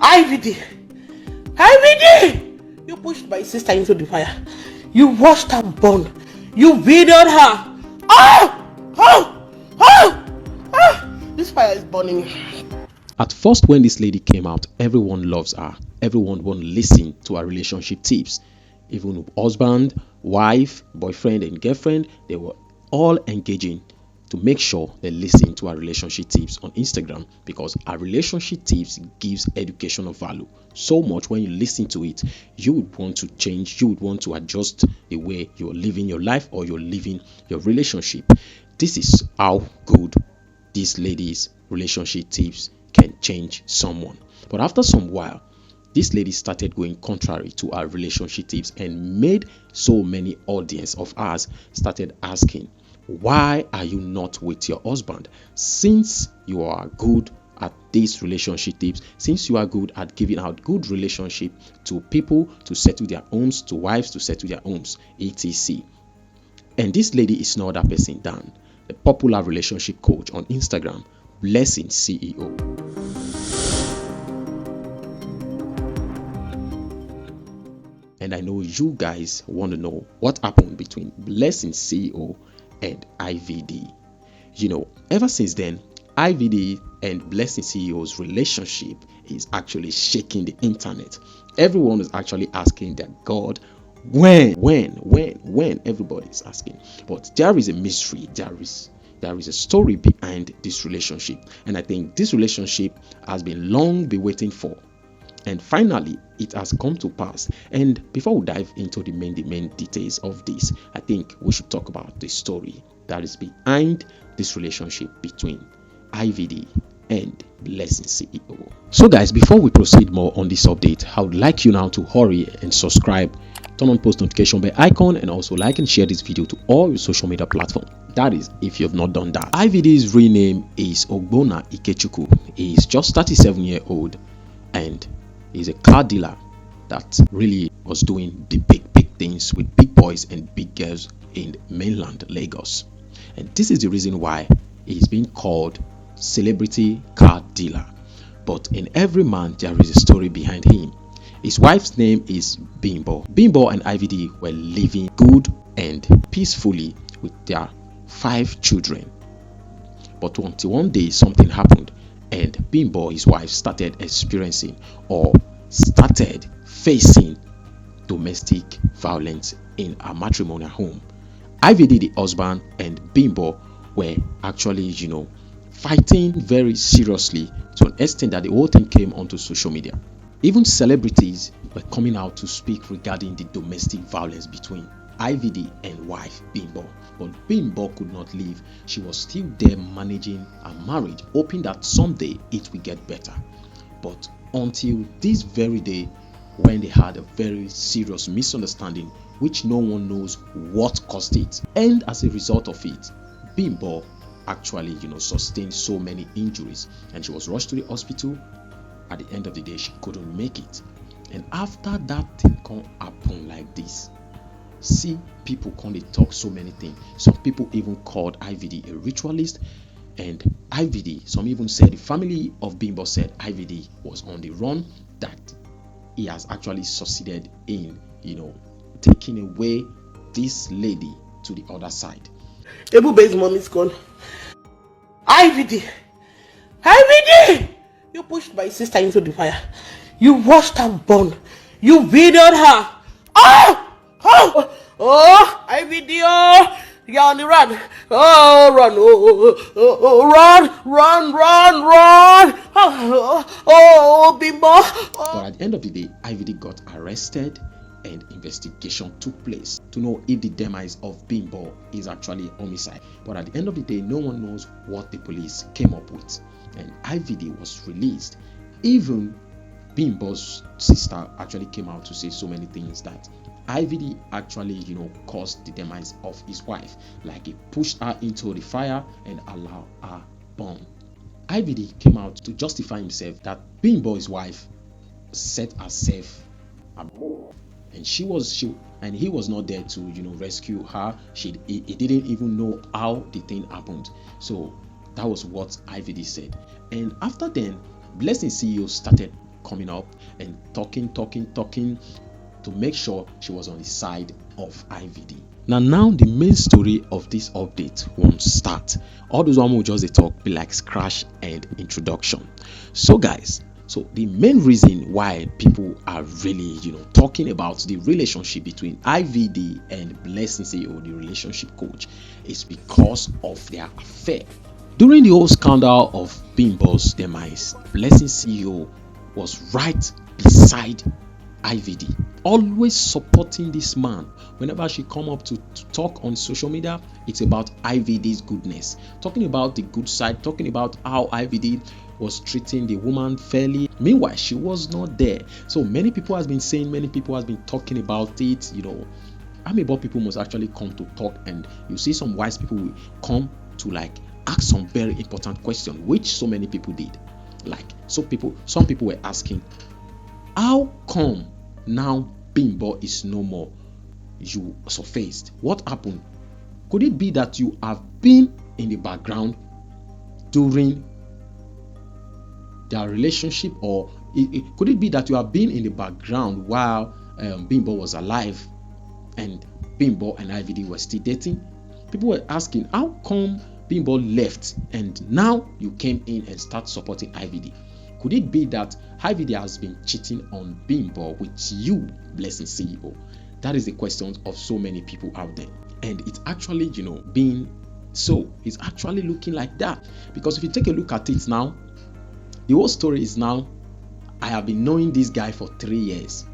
IVD! IVD! You pushed my sister into the fire. You watched her burn. You videoed her. Oh! Oh! Oh! Oh! This fire is burning. At first, when this lady came out, everyone loves her. Everyone won't listen to her relationship tips. Even husband, wife, boyfriend, and girlfriend, they were all engaging to make sure they listen to our relationship tips on Instagram, because our relationship tips gives educational value so much. When you listen to it, you would want to change, you would want to adjust the way you're living your life or you're living your relationship. This is how good these ladies' relationship tips can change someone. But after some while, this lady started going contrary to our relationship tips and made so many audience of ours started asking, why are you not with your husband? Since you are good at these relationship tips, since you are good at giving out good relationship to people to settle their homes, to wives to settle their homes, etc. And this lady is no other person than the popular relationship coach on Instagram, Blessing CEO. And I know you guys want to know what happened between Blessing CEO and IVD. You know, ever since then, IVD and Blessing CEO's relationship is actually shaking the internet. Everyone is actually asking that God, when everybody is asking. But there is a mystery, there is a story behind this relationship, and I think this relationship has been long be waiting for, and finally it has come to pass. And before we dive into the main details of this, I think we should talk about the story that is behind this relationship between IVD and Blessing CEO. So guys, before we proceed more on this update, I would like you now to hurry and subscribe, turn on post notification bell icon, and also like and share this video to all your social media platforms. That is, if you have not done that. IVD's real name is Ogbonna Ikechukwu. He is just 37-year-old and is a car dealer that really was doing the big things with big boys and big girls in mainland Lagos. And this is the reason why he's being called celebrity car dealer. But in every man there is a story behind him. His wife's name is Bimbo. Bimbo and IVD were living good and peacefully with their 5 children. But until one day something happened, and Bimbo, his wife, started experiencing or started facing domestic violence in a matrimonial home. IVD, the husband, and Bimbo were actually, fighting very seriously, to an extent that the whole thing came onto social media. Even celebrities were coming out to speak regarding the domestic violence between IVD and wife Bimbo. But Bimbo could not leave. She was still there managing a marriage, hoping that someday it will get better. But until this very day, when they had a very serious misunderstanding, which no one knows what caused it, and as a result of it, Bimbo actually sustained so many injuries, and she was rushed to the hospital. At the end of the day, she couldn't make it. And after that thing can happen like this, see, people can't talk so many things. Some people even called IVD a ritualist, and IVD, some even said, the family of Bimbo said IVD was on the run, that he has actually succeeded in taking away this lady to the other side. Ebube's mom is gone. IVD! IVD! You pushed my sister into the fire. You watched her burn. You videoed her. Oh! Oh! Oh! IVD! Oh! You're on the run. Oh, run. Oh, run. Oh, Bimbo. Oh. But at the end of the day, IVD got arrested and investigation took place to know if the demise of Bimbo is actually homicide. But at the end of the day, no one knows what the police came up with. And IVD was released. Even Bimbo's sister actually came out to say so many things, that IVD actually, caused the demise of his wife. Like, he pushed her into the fire and allowed her burn. IVD came out to justify himself that Bimbo, his wife, set herself above, and he was not there to rescue her. He didn't even know how the thing happened. So that was what IVD said. And after then, Blessing CEO started coming up and talking to make sure she was on the side of IVD. Now the main story of this update won't start. All those one will just talk be like scratch and introduction. So guys, so the main reason why people are really, talking about the relationship between IVD and Blessing CEO, the relationship coach, is because of their affair. During the whole scandal of Bimbo's demise, Blessing CEO was right beside IVD, always supporting this man. Whenever she come up to talk on social media, it's about IVD's goodness, talking about the good side, talking about how IVD was treating the woman fairly. Meanwhile, she was not there. So many people has been saying, many people has been talking about it. Amebo people must actually come to talk, and you see some wise people will come to like ask some very important question, which so many people did. Some people were asking, how come now Bimbo is no more? You surfaced. What happened? Could it be that you have been in the background during their relationship, or could it be that you have been in the background while Bimbo was alive and Bimbo and IVD were still dating? People were asking, how come Bimbo left and now you came in and start supporting IVD? Could it be that IVD has been cheating on Bimbo with you, Blessing CEO? That is the question of so many people out there. And it's actually, being so. It's actually looking like that. Because if you take a look at it now, the whole story is now, I have been knowing this guy for 3 years.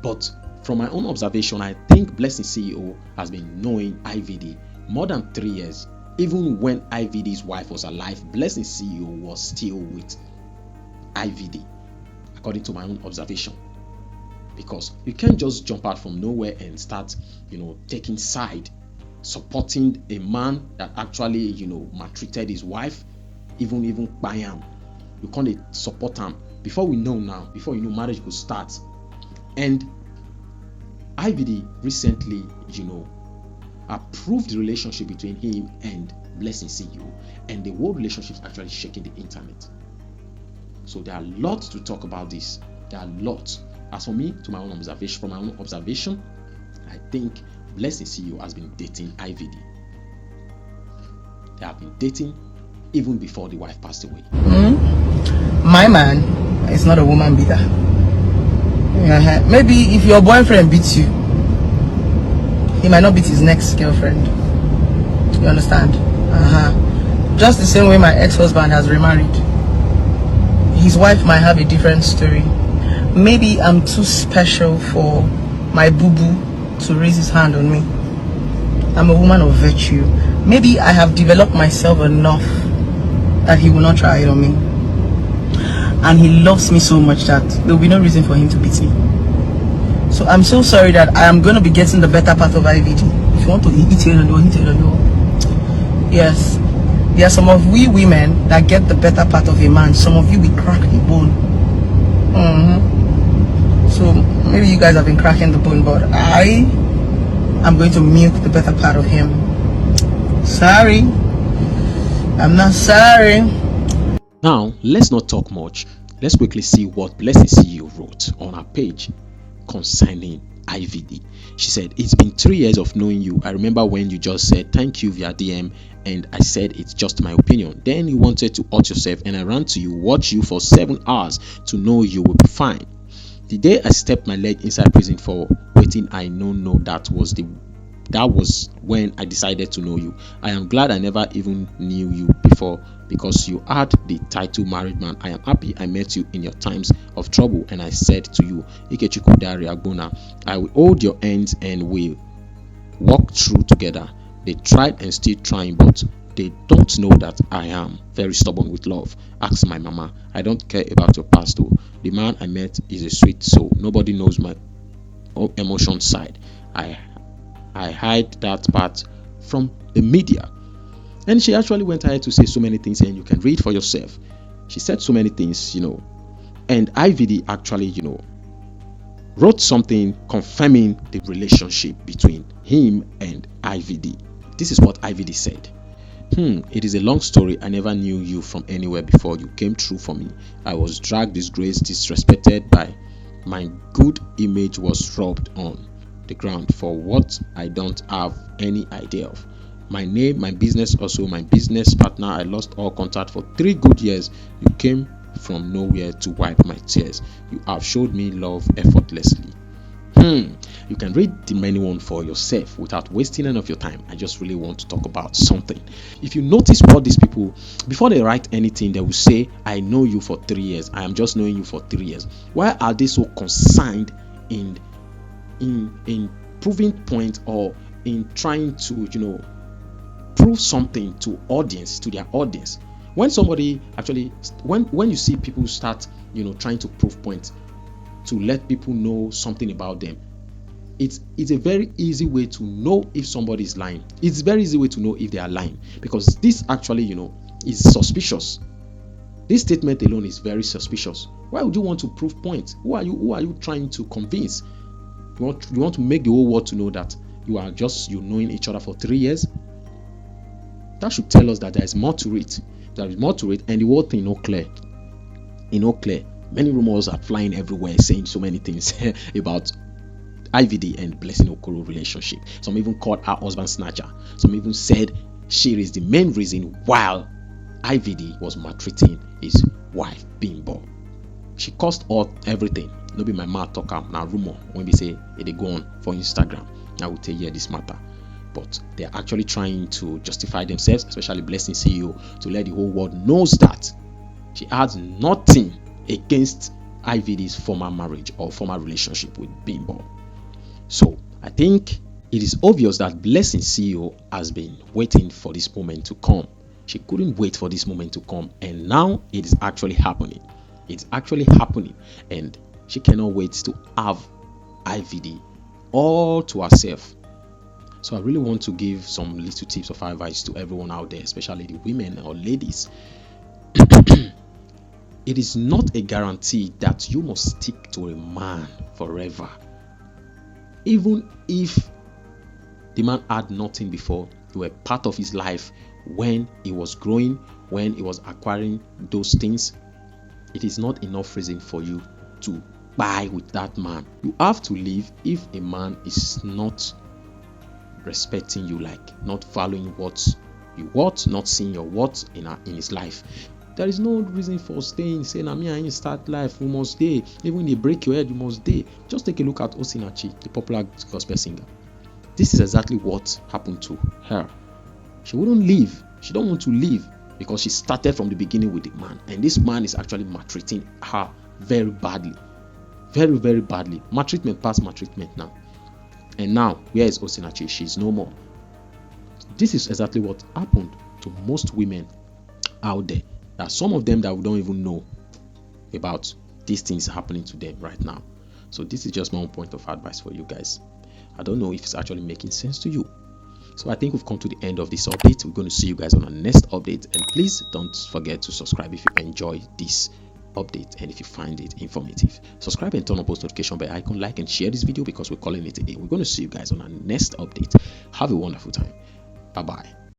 But from my own observation, I think Blessing CEO has been knowing IVD more than 3 years. Even when IVD's wife was alive, Blessing CEO was still with IVD, according to my own observation. Because you can't just jump out from nowhere and start, taking side, supporting a man that actually, maltreated his wife, even by him. You can't support him. Before you know, marriage could start. And IVD recently, approved the relationship between him and Blessing CEO, and the whole relationship is actually shaking the internet. So there are lots to talk about this. There are lots. As for me, from my own observation, I think Blessing CEO has been dating IVD. They have been dating even before the wife passed away. My man is not a woman beater. Maybe if your boyfriend beats you, he might not beat his next girlfriend. You understand? Just the same way my ex-husband has remarried. His wife might have a different story. Maybe I'm too special for my boo-boo to raise his hand on me. I'm a woman of virtue. Maybe I have developed myself enough that he will not try it on me. And he loves me so much that there will be no reason for him to beat me. So I'm so sorry that I am going to be getting the better part of IVD. If you want to hit it, hit it. Yes. There are some of we women that get the better part of a man. Some of you will crack the bone. So maybe you guys have been cracking the bone, but I am going to milk the better part of him. Sorry. I'm not sorry. Now, let's not talk much. Let's quickly see what Blessing CEO wrote on her page concerning IVD. She said, it's been 3 years of knowing you. I remember when you just said thank you via DM and I said it's just my opinion. Then you wanted to hurt yourself and I ran to you, watch you for 7 hours to know you will be fine. The day I stepped my leg inside prison for waiting, I know that was when I decided to know you. I am glad I never even knew you before because you had the title married man. I am happy I met you in your times of trouble and I said to you, Ikechukwu Dari Agbona, I will hold your hands and we'll walk through together. They tried and still trying, but they don't know that I am very stubborn with love. Ask my mama. I don't care about your past though. The man I met is a sweet soul. Nobody knows my emotion side. I hide that part from the media. And she actually went ahead to say so many things, and you can read for yourself. She said so many things, and IVD actually, wrote something confirming the relationship between him and IVD. This is what IVD said. It is a long story. I never knew you from anywhere before you came through for me. I was dragged, disgraced, disrespected by my good image was rubbed on the ground for what I don't have any idea of. My name, my business, also my business partner. I lost all contact for 3 good years. You came from nowhere to wipe my tears. You have showed me love effortlessly. You can read the main one for yourself without wasting any of your time. I just really want to talk about something. If you notice what these people, before they write anything, they will say, I know you for 3 years. I am just knowing you for 3 years. Why are they so concerned in proving point, or in trying to prove something to their audience? When somebody actually, when you see people start trying to prove points to let people know something about them, it's a very easy way to know if somebody is lying. It's a very easy way to know if they are lying, because this actually is suspicious. This statement alone is very suspicious. Why would you want to prove points? Who are you trying to convince? You want to make the whole world to know that you are just knowing each other for 3 years? That should tell us that there is more to it. There is more to it, and the whole thing clear. Clear. Many rumors are flying everywhere, saying so many things about IVD and Blessing Okoro relationship. Some even called her husband snatcher. Some even said she is the main reason why IVD was maltreating his wife Bimbo. She caused everything. No be my mouth talk am, na rumor. When we say it they go on for Instagram, I will tell you this matter. But they are actually trying to justify themselves, especially Blessing CEO, to let the whole world knows that she has nothing against IVD's former marriage or former relationship with Bimbo. So I think it is obvious that Blessing CEO has been waiting for this moment to come. She couldn't wait for this moment to come, and now it is actually happening. It's actually happening, and she cannot wait to have IVD all to herself. So I really want to give some little tips of advice to everyone out there, especially the women or ladies. It is not a guarantee that you must stick to a man forever. Even if the man had nothing before, you were part of his life when he was growing, when he was acquiring those things, it is not enough reason for you to buy with that man. You have to leave if a man is not respecting you, like not valuing what you want, not seeing your worth in his life. There is no reason for staying, saying, I mean, I start life, we must stay. Even they break your head, you must stay. Just take a look at Osinachi, the popular gospel singer. This is exactly what happened to her. She wouldn't leave. She don't want to leave because she started from the beginning with the man. And this man is actually maltreating her very badly. Very, very badly. Maltreatment past maltreatment now. And now, where is Osinachi? She's no more. This is exactly what happened to most women out there. There are some of them that we don't even know about these things happening to them right now. So this is just my own point of advice for you guys. I don't know if it's actually making sense to you. So I think we've come to the end of this update. We're going to see you guys on our next update. And please don't forget to subscribe if you enjoy this update and if you find it informative. Subscribe and turn on post notification bell icon, like and share this video because we're calling it a day. We're going to see you guys on our next update. Have a wonderful time. Bye bye.